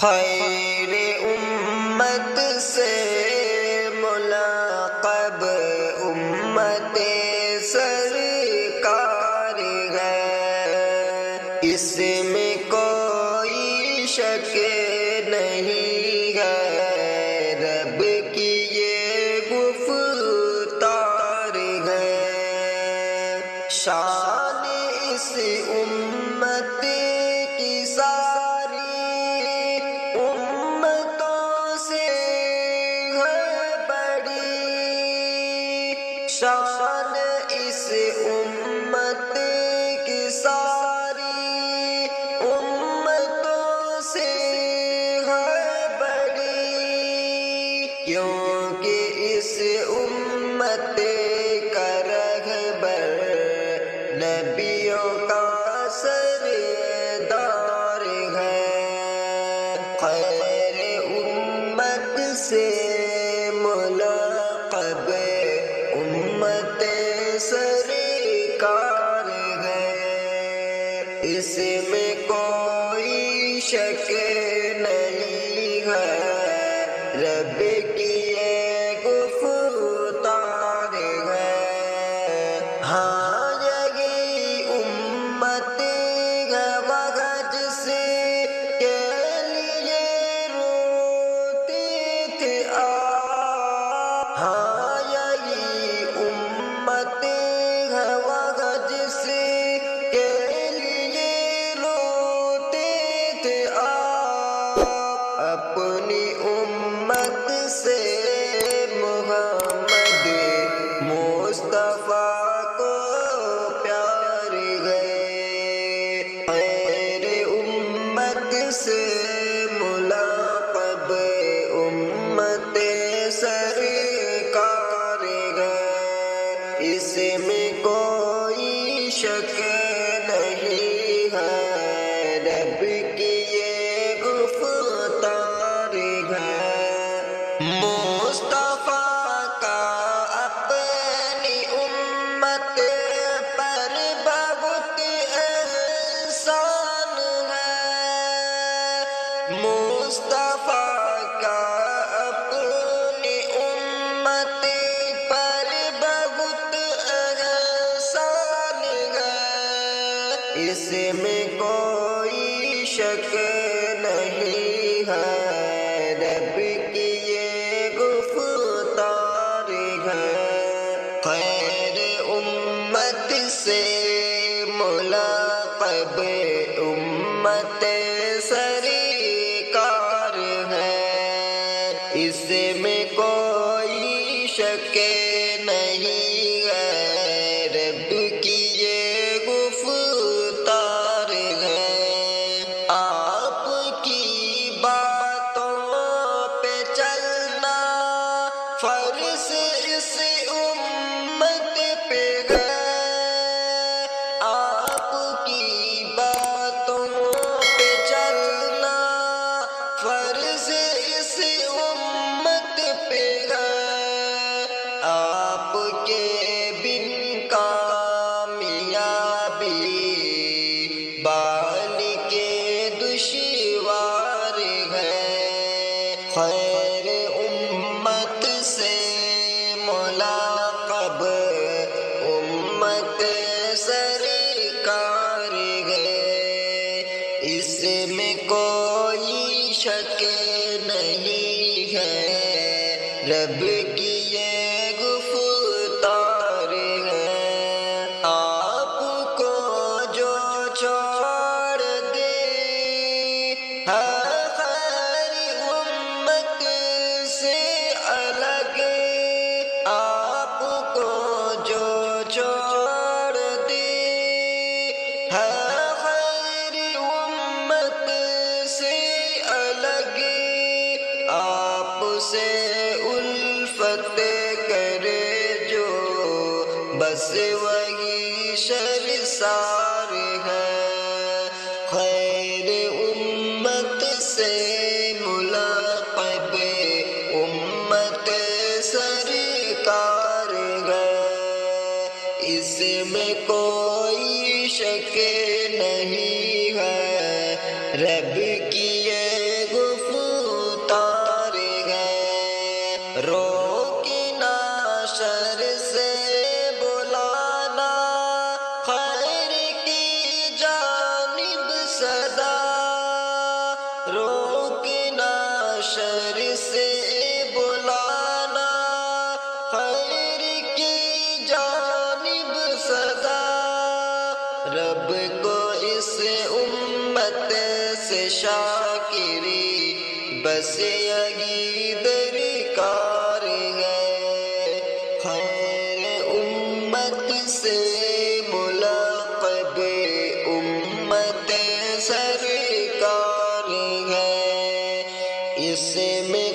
خیر امت سے ملقب امت سرکار ہے، اس میں کوئی شک نہیں ہے، رب کی یہ گفتار ہے۔ شان اس امت کی ساری امتوں سے ہے بڑی، شان اس امت کی ساری امتوں سے ہے بڑی، کیونکہ اس امت کا رہبر نبیوں کا سردار ہے۔ خیر امت سے ملقب امت سرکار ہے، اس میں کوئی شک نہیں ہے، رب کی یہ گفتار ہے۔ ہاں یہی امت ہے وقت سے کے لیے روتی تھی ہاں یہی امت ہے وقت سے کے لیے روتے تھے اپنی امت سے محمد مصطفیٰ کو پیار گئے، خیر امت سے ملقب امت سرکار ہے، اس میں کوئی شک نہیں ہے، رب کی یہ گفتار ہے۔ مصطفیٰ کا اپنی امت پر بہت احسان ہے، مصطفیٰ کا اپنی امت پر بہت احسان ہے، اس میں کوئی شک نہیں ہے، رب کی یہ گفتار ہے۔ خیر امت سے ملقب امت سرکار ہے، اس میں کوئی شک نہیں ہے، رب کی یہ گفتار ہے۔ آپ کی باتوں پہ چلنا فرض اس امت پہ ہے، آپ کی باتوں پہ چلنا فرض اس امت پہ ہے، آپ کے بن کامیابی بال کے دشوار ہے، خیر امت سے ملقب امت سرکار ہے، اس میں کوئی شک نہیں ہے، رب کی یہ گفتار ہے۔ آپ کو جو چھوڑ دے ہے خیر امت سے الگ، آپ کو جو چھوڑ دے ہے خیر امت سے الگ، آپ سے الفت کرے جو بس وہی شرسار ہے، خیر امت سے ملقب امت سرکار ہے، اس میں کوئی شک نہیں ہے، رب کی یہ رب کو اس امت سے شاکری بس یہی درکار ہے، خیر امت سے ملقب امت سرکار ہے، اس میں